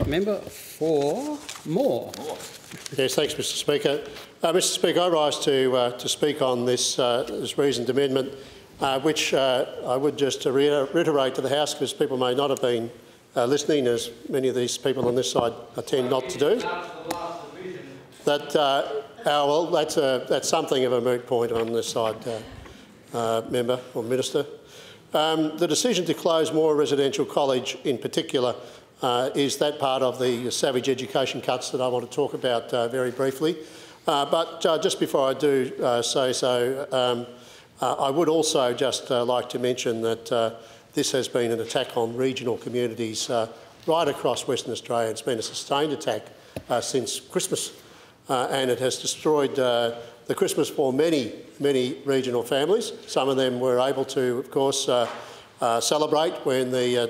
Member for Moore. Yes, thanks, Mr Speaker. Mr Speaker, I rise to speak on this reasoned amendment, which I would just reiterate to the House, because people may not have been listening, as many of these people on this side tend not to do. Well, that's something of a moot point on this side, member or minister. The decision to close Moore Residential College, in particular, is that part of the savage education cuts that I want to talk about very briefly. But just before I do say so, I would also just like to mention that this has been an attack on regional communities right across Western Australia. It's been a sustained attack since Christmas, and it has destroyed the Christmas for many, many regional families. Some of them were able to, of course, celebrate when the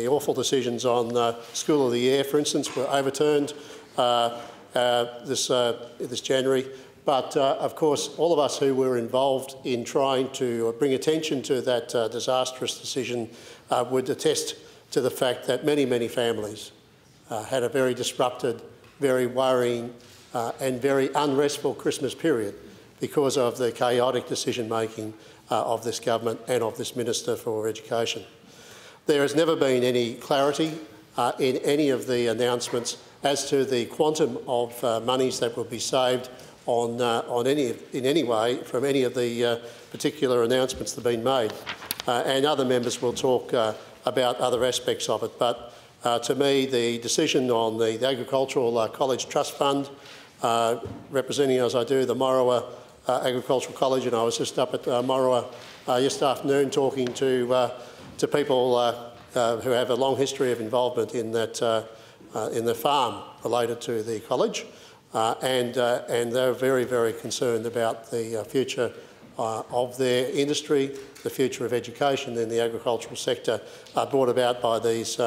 awful decisions on School of the Year, for instance, were overturned this January. But, of course, all of us who were involved in trying to bring attention to that disastrous decision would attest to the fact that many, many families had a very disrupted, very worrying and very unrestful Christmas period because of the chaotic decision-making of this government and of this Minister for Education. There has never been any clarity in any of the announcements as to the quantum of monies that will be saved in any way from any of the particular announcements that have been made. And other members will talk about other aspects of it. But to me, the decision on the Agricultural College Trust Fund, representing, as I do, the Morawa Agricultural College, and I was just up at Morawa yesterday afternoon talking to people who have a long history of involvement in that in the farm related to the college, and they're very, very concerned about the future of their industry, the future of education in the agricultural sector, brought about by these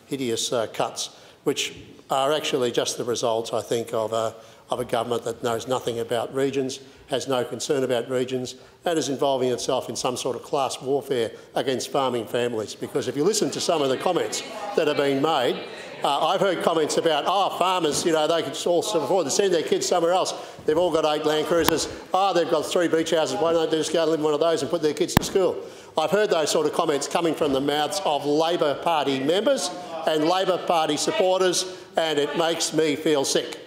hideous cuts, which are actually just the result, I think, of a government that knows nothing about regions, has no concern about regions, and is involving itself in some sort of class warfare against farming families. Because if you listen to some of the comments that are being made, I've heard comments about, farmers, you know, they could all afford to send their kids somewhere else. They've all got 8 Land Cruisers. They've got 3 beach houses. Why don't they just go and live in one of those and put their kids to school? I've heard those sort of comments coming from the mouths of Labor Party members and Labor Party supporters, and it makes me feel sick.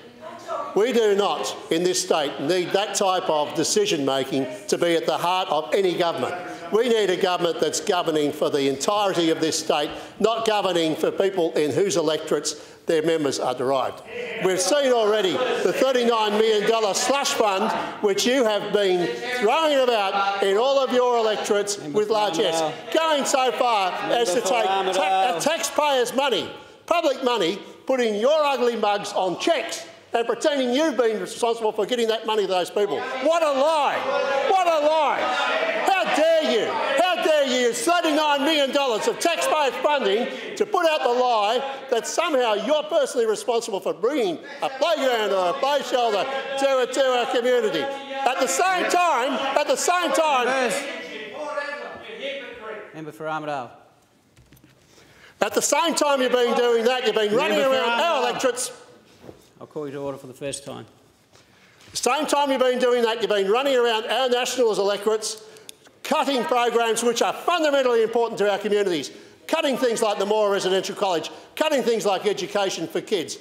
We do not, in this state, need that type of decision-making to be at the heart of any government. We need a government that's governing for the entirety of this state, not governing for people in whose electorates their members are derived. We've seen already the $39 million slush fund, which you have been throwing about in all of your electorates with largesse, going so far as to take taxpayers' money, public money, putting your ugly mugs on cheques and pretending you've been responsible for getting that money to those people. What a lie! What a lie! How dare you? How dare you use $39 million of taxpayers' funding to put out the lie that somehow you're personally responsible for bringing a playground or a play shelter to our community. At the same time, Member for Armidale. At the same time you've been doing that, you've been running around our electorates. I'll call you to order for the first time. The same time you've been doing that, you've been running around our Nationals electorates, cutting programs which are fundamentally important to our communities, cutting things like the Moore Residential College, cutting things like education for kids,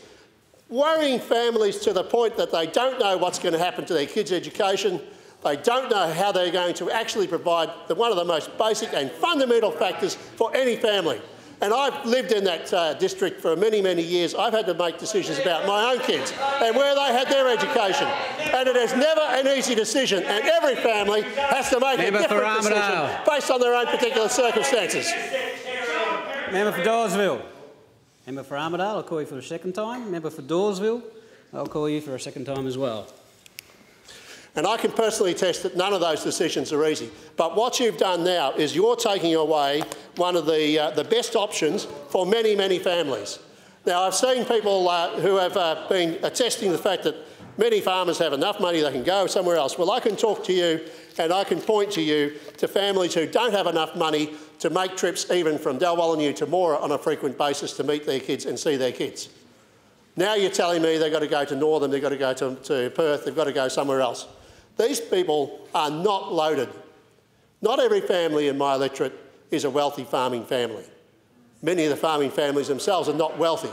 worrying families to the point that they don't know what's going to happen to their kids' education. They don't know how they're going to actually provide one of the most basic and fundamental factors for any family. And I've lived in that district for many, many years. I've had to make decisions about my own kids and where they had their education. And it is never an easy decision, and every family has to make a different decision based on their own particular circumstances. Member for Dawesville. Member for Armidale, I'll call you for a second time. Member for Dawesville, I'll call you for a second time as well. And I can personally attest that none of those decisions are easy. But what you've done now is you're taking away one of the best options for many, many families. Now, I've seen people who have been attesting the fact that Many farmers have enough money they can go somewhere else. Well, I can talk to you and I can point to you to families who don't have enough money to make trips even from Dalwallinu to Moora on a frequent basis to meet their kids and see their kids. Now you're telling me they've got to go to Northern, they've got to go to Perth, they've got to go somewhere else. These people are not loaded. Not every family in my electorate is a wealthy farming family. Many of the farming families themselves are not wealthy.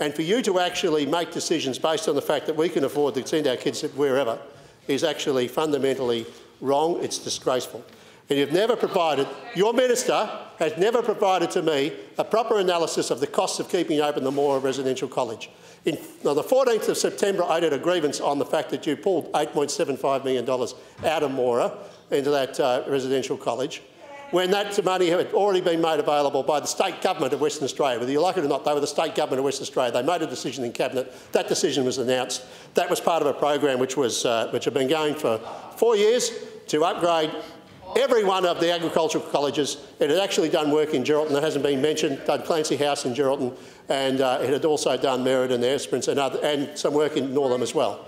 And for you to actually make decisions based on the fact that we can afford to send our kids wherever is actually fundamentally wrong. It's disgraceful. And you've never provided, your minister has never provided to me a proper analysis of the costs of keeping open the Moora Residential College. On the 14th of September, I did a grievance on the fact that you pulled $8.75 million out of Moora into that residential college, when that money had already been made available by the state government of Western Australia. Whether you like it or not, they were the state government of Western Australia. They made a decision in Cabinet. That decision was announced. That was part of a program which had been going for 4 years to upgrade every one of the agricultural colleges. It had actually done work in Geraldton that hasn't been mentioned, done Clancy House in Geraldton, and it had also done Meriden, Esperance and some work in Northam as well,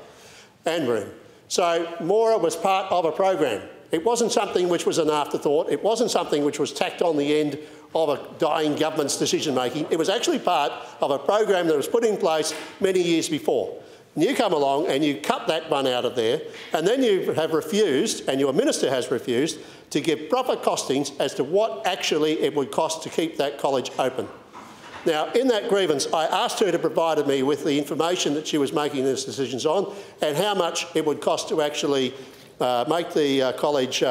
and Broome. So Moora was part of a program. It wasn't something which was an afterthought. It wasn't something which was tacked on the end of a dying government's decision-making. It was actually part of a program that was put in place many years before. And you come along and you cut that one out of there, and then you have refused, and your minister has refused, to give proper costings as to what actually it would cost to keep that college open. Now, in that grievance, I asked her to provide me with the information that she was making these decisions on and how much it would cost to actually make the college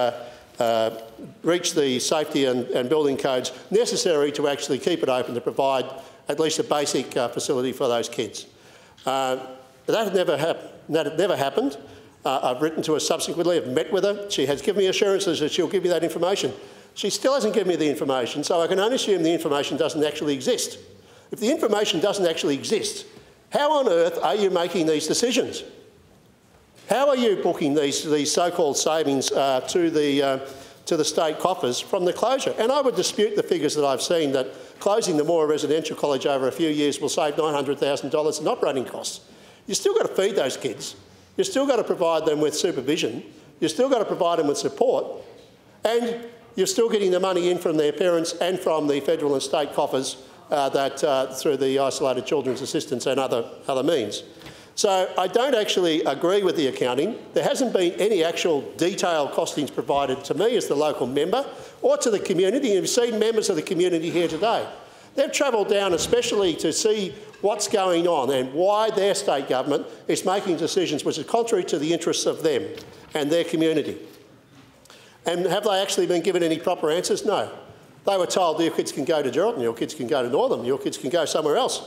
reach the safety and building codes necessary to actually keep it open, to provide at least a basic facility for those kids. That had never happened. I've written to her subsequently, I've met with her. She has given me assurances that she'll give me that information. She still hasn't given me the information, so I can only assume the information doesn't actually exist. If the information doesn't actually exist, how on earth are you making these decisions? How are you booking these so-called savings to the state coffers from the closure? And I would dispute the figures that I've seen that closing the Moora Residential College over a few years will save $900,000 in operating costs. You've still got to feed those kids. You've still got to provide them with supervision. You've still got to provide them with support. And you're still getting the money in from their parents and from the federal and state coffers through the Isolated Children's Assistance and other means. So I don't actually agree with the accounting. There hasn't been any actual detailed costings provided to me as the local member or to the community. You've seen members of the community here today. They've travelled down especially to see what's going on and why their state government is making decisions which are contrary to the interests of them and their community. And have they actually been given any proper answers? No. They were told your kids can go to Geraldton, your kids can go to Northam, your kids can go somewhere else.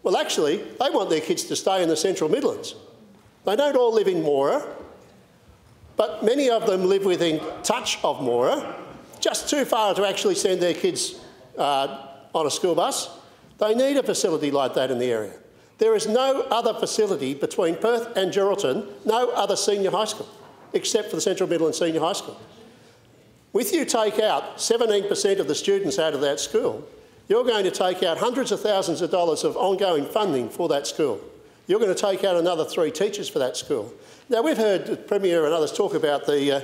Well, actually, they want their kids to stay in the Central Midlands. They don't all live in Moora, but many of them live within touch of Moora, just too far to actually send their kids on a school bus. They need a facility like that in the area. There is no other facility between Perth and Geraldton, no other senior high school, except for the Central Midlands Senior High School. With you take out 17% of the students out of that school, you're going to take out hundreds of thousands of dollars of ongoing funding for that school. You're going to take out another 3 teachers for that school. Now, we've heard the Premier and others talk about the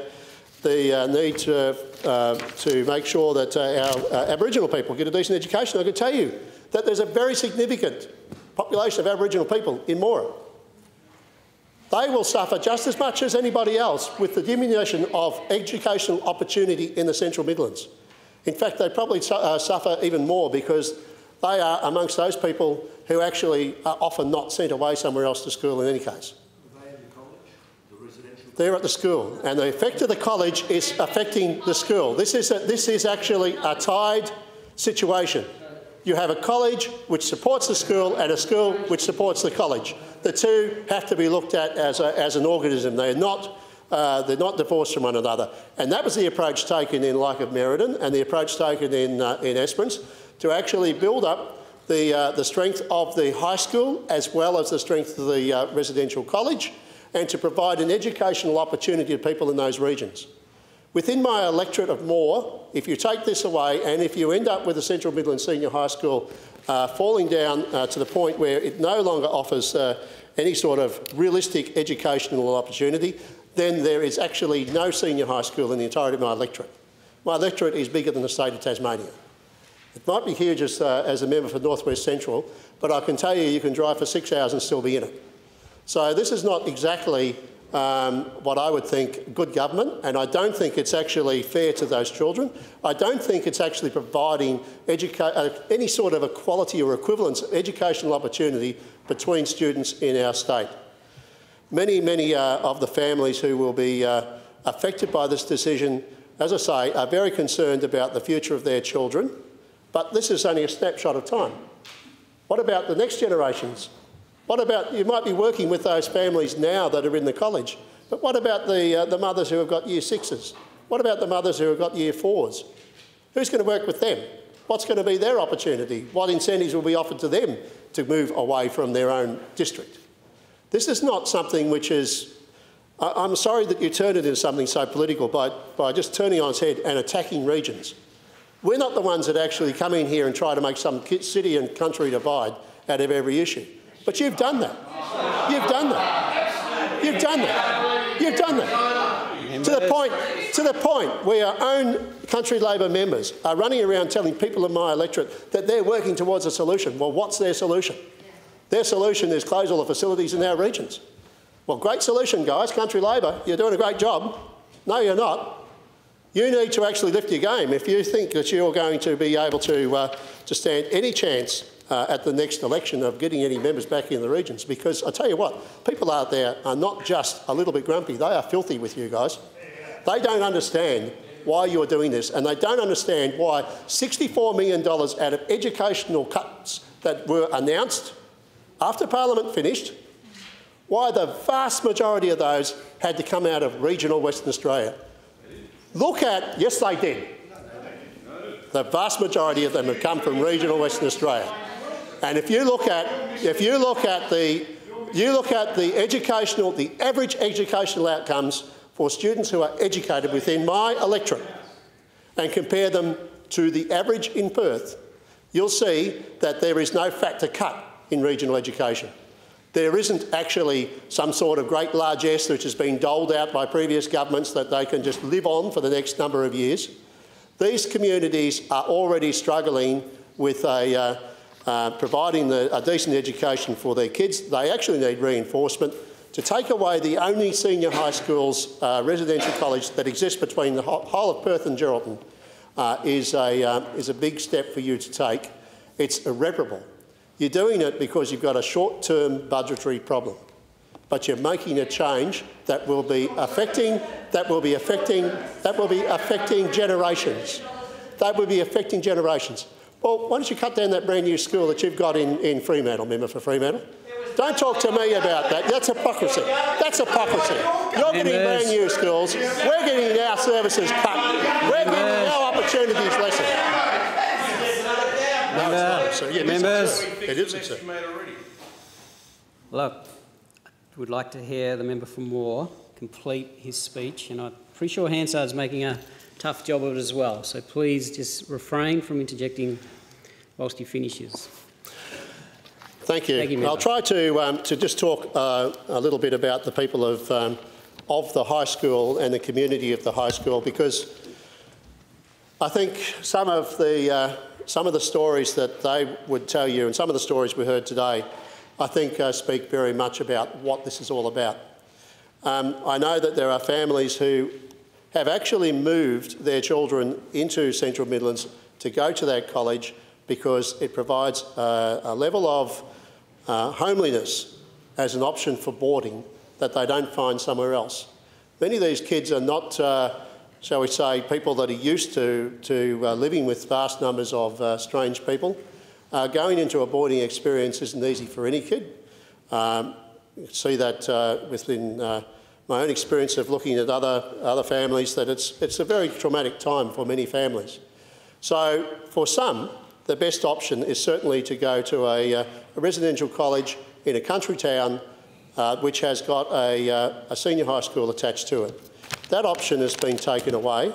need to make sure that our Aboriginal people get a decent education. I can tell you that there's a very significant population of Aboriginal people in Moora. They will suffer just as much as anybody else with the diminution of educational opportunity in the Central Midlands. In fact, they probably suffer even more because they are amongst those people who actually are often not sent away somewhere else to school in any case. Are they in the college, the residential? They're at the school, and the effect of the college is affecting the school. This is actually a tied situation. You have a college which supports the school and a school which supports the college. The two have to be looked at as an organism. They're not divorced from one another. And that was the approach taken in like of Meriden and the approach taken in Esperance to actually build up the strength of the high school as well as the strength of the residential college and to provide an educational opportunity to people in those regions. Within my electorate of Moore, if you take this away and if you end up with the Central Midlands Senior High School falling down to the point where it no longer offers any sort of realistic educational opportunity, then there is actually no senior high school in the entirety of my electorate. My electorate is bigger than the state of Tasmania. It might be huge as a member for North West Central, but I can tell you, you can drive for 6 hours and still be in it. So this is not exactly what I would think good government, and I don't think it's actually fair to those children. I don't think it's actually providing any sort of equality or equivalence of educational opportunity between students in our state. Many of the families who will be affected by this decision, as I say, are very concerned about the future of their children, but this is only a snapshot of time. What about the next generations? What about, you might be working with those families now that are in the college, but what about the mothers who have got year sixes? What about the mothers who have got year fours? Who's going to work with them? What's going to be their opportunity? What incentives will be offered to them to move away from their own district? This is not something which is... I'm sorry that you turned it into something so political by just turning on its head and attacking regions. We're not the ones that actually come in here and try to make some city and country divide out of every issue. But you've done that. You've done that. You've done that. You've done that. To the point where our own country Labor members are running around telling people in my electorate that they're working towards a solution. Well, what's their solution? Their solution is close all the facilities in our regions. Well, great solution, guys. Country Labor, you're doing a great job. No, you're not. You need to actually lift your game if you think that you're going to be able to stand any chance at the next election of getting any members back in the regions, because I tell you what, people out there are not just a little bit grumpy, they are filthy with you guys. They don't understand why you're doing this, and they don't understand why $64 million out of educational cuts that were announced after Parliament finished, why the vast majority of those had to come out of regional Western Australia. Look at, yes they did, the vast majority of them have come from regional Western Australia. And if you look at the average educational outcomes for students who are educated within my electorate and compare them to the average in Perth, you'll see that there is no factor cut in regional education. There isn't actually some sort of great largesse which has been doled out by previous governments that they can just live on for the next number of years. These communities are already struggling with providing a decent education for their kids. They actually need reinforcement. To take away the only senior high school's residential college that exists between the whole of Perth and Geraldton is a big step for you to take. It's irreparable. You're doing it because you've got a short-term budgetary problem, but you're making a change that will be affecting generations. That will be affecting generations. Well, why don't you cut down that brand new school that you've got in Fremantle, member for Fremantle? Don't talk to me about that. That's hypocrisy. That's hypocrisy. You're getting brand new schools. We're getting our services cut. We're getting our opportunities lessened. No, it's not, sir. Yeah, members. It isn't, sir. Look, I would like to hear the member for Moore complete his speech, and I'm pretty sure Hansard's making a tough job of it as well. So please just refrain from interjecting whilst he finishes. Thank you. Thank you, I'll try to just talk a little bit about the people of the high school and the community of the high school, because I think some of the stories that they would tell you and some of the stories we heard today, I think speak very much about what this is all about. I know that there are families who have actually moved their children into Central Midlands to go to that college because it provides a level of homeliness as an option for boarding that they don't find somewhere else. Many of these kids are not, shall we say, people that are used to living with vast numbers of strange people. Going into a boarding experience isn't easy for any kid. You see that within my own experience of looking at other families, that it's a very traumatic time for many families. So for some, the best option is certainly to go to a residential college in a country town which has got a senior high school attached to it. That option has been taken away,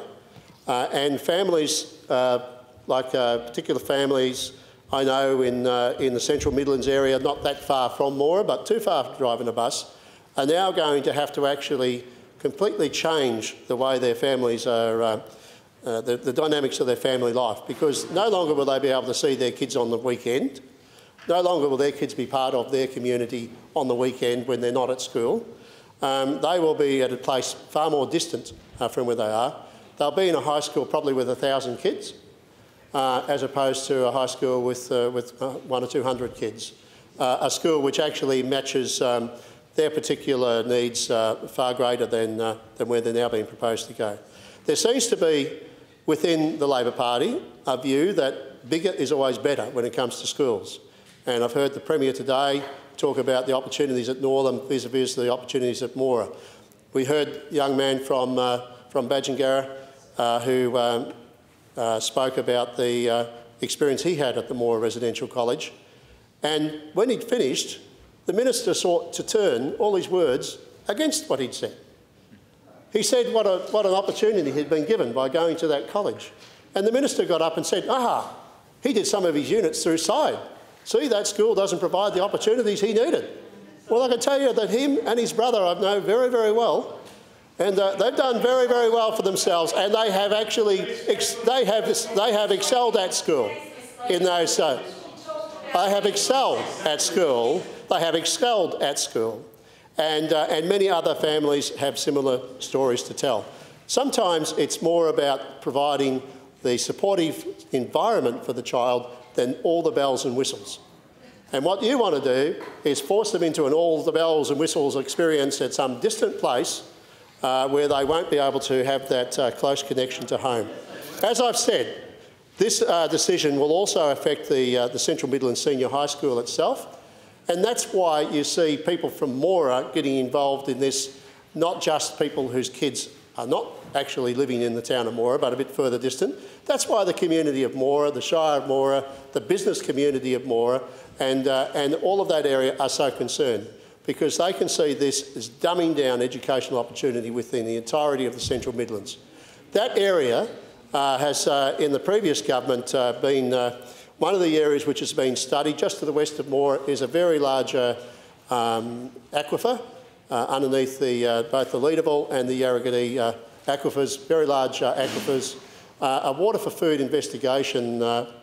and families, like particular families I know in the Central Midlands area, not that far from Moora, but too far to drive in a bus, are now going to have to actually completely change the way their families are, the dynamics of their family life, because no longer will they be able to see their kids on the weekend. No longer will their kids be part of their community on the weekend when they're not at school. They will be at a place far more distant from where they are. They'll be in a high school probably with 1,000 kids, as opposed to a high school with 100 or 200 kids. A school which actually matches their particular needs far greater than where they're now being proposed to go. There seems to be, within the Labor Party, a view that bigger is always better when it comes to schools. And I've heard the Premier today talk about the opportunities at Northern vis-a-vis the opportunities at Moora. We heard a young man from Badgingarra who spoke about the experience he had at the Moora Residential College. And when he'd finished, the minister sought to turn all his words against what he'd said. He said what an opportunity he'd been given by going to that college. And the minister got up and said, he did some of his units through SIDE. See, that school doesn't provide the opportunities he needed. Well, I can tell you that him and his brother I know very, very well, and they've done very, very well for themselves, and they have actually they have excelled at school in those. They have excelled at school. They have excelled at school, and many other families have similar stories to tell. Sometimes it's more about providing the supportive environment for the child than all the bells and whistles. And what you want to do is force them into an all the bells and whistles experience at some distant place where they won't be able to have that close connection to home. As I've said, this decision will also affect the Central Midlands Senior High School itself, and that's why you see people from Moora getting involved in this, not just people whose kids are not actually living in the town of Moora, but a bit further distant. That's why the community of Moora, the Shire of Moora, the business community of Moora, and all of that area are so concerned, because they can see this as dumbing down educational opportunity within the entirety of the Central Midlands. That area has, in the previous government, been one of the areas which has been studied. Just to the west of Moora is a very large aquifer underneath both the Leederville and the Yarragadee aquifers, very large aquifers. A water for food investigation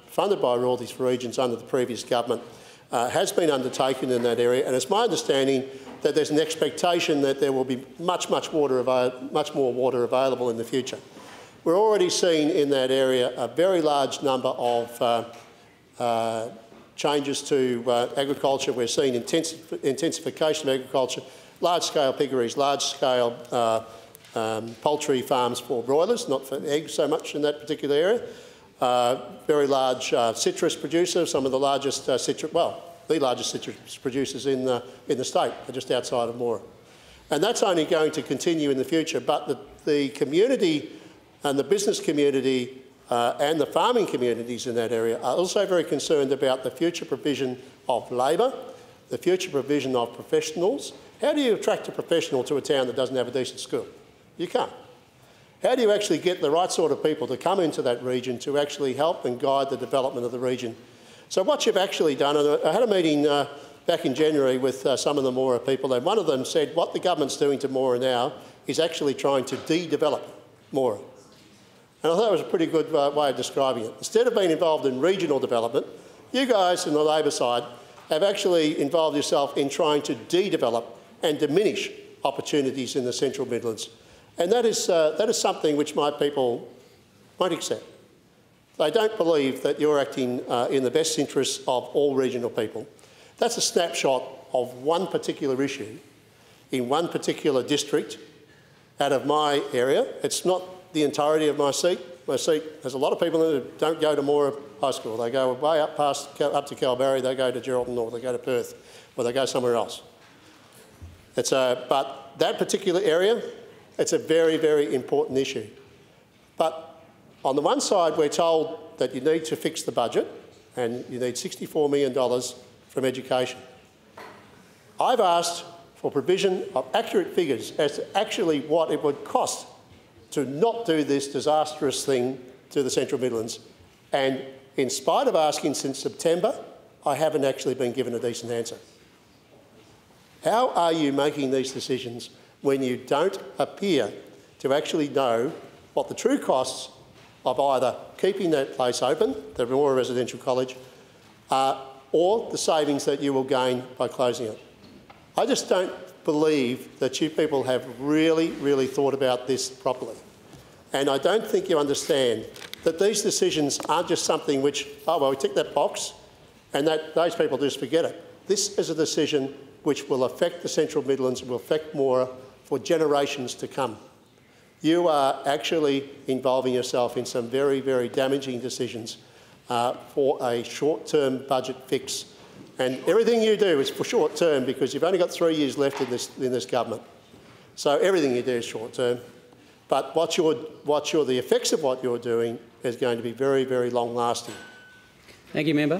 funded by Royalties for Regions under the previous government has been undertaken in that area, and it's my understanding that there's an expectation that there will be much more water available in the future. We're already seeing in that area a very large number of changes to agriculture. We're seeing intensification of agriculture, large-scale piggeries, large-scale poultry farms for broilers, not for eggs so much in that particular area. Very large citrus producers, some of the largest the largest citrus producers in the state are just outside of Moora. And that's only going to continue in the future, but the community and the business community and the farming communities in that area are also very concerned about the future provision of labour, the future provision of professionals. How do you attract a professional to a town that doesn't have a decent school? You can't. How do you actually get the right sort of people to come into that region to actually help and guide the development of the region? So what you've actually done, and I had a meeting back in January with some of the Moora people, and one of them said what the government's doing to Moora now is actually trying to de-develop Moora. And I thought it was a pretty good way of describing it. Instead of being involved in regional development, you guys on the Labor side have actually involved yourself in trying to de-develop and diminish opportunities in the Central Midlands. And that is something which my people won't accept. They don't believe that you're acting in the best interests of all regional people. That's a snapshot of one particular issue in one particular district out of my area. It's not the entirety of my seat. My seat has a lot of people who don't go to Moora High School. They go way up to Kalbarri, they go to Geraldton, or they go to Perth, or they go somewhere else. But that particular area, it's a very, very important issue. But on the one side, we're told that you need to fix the budget and you need $64 million from education. I've asked for provision of accurate figures as to actually what it would cost to not do this disastrous thing to the Central Midlands, and in spite of asking since September, I haven't actually been given a decent answer. How are you making these decisions when you don't appear to actually know what the true costs of either keeping that place open, the Moore Residential College, or the savings that you will gain by closing it? I just don't believe that you people have really thought about this properly. And I don't think you understand that these decisions aren't just something which, oh, well, we tick that box and that those people just forget it. This is a decision which will affect the Central Midlands, will affect Moora for generations to come. You are actually involving yourself in some very damaging decisions for a short-term budget fix. And everything you do is for short-term because you've only got 3 years left in this government. So everything you do is short-term. But the effects of what you're doing is going to be very long-lasting. Thank you, Member.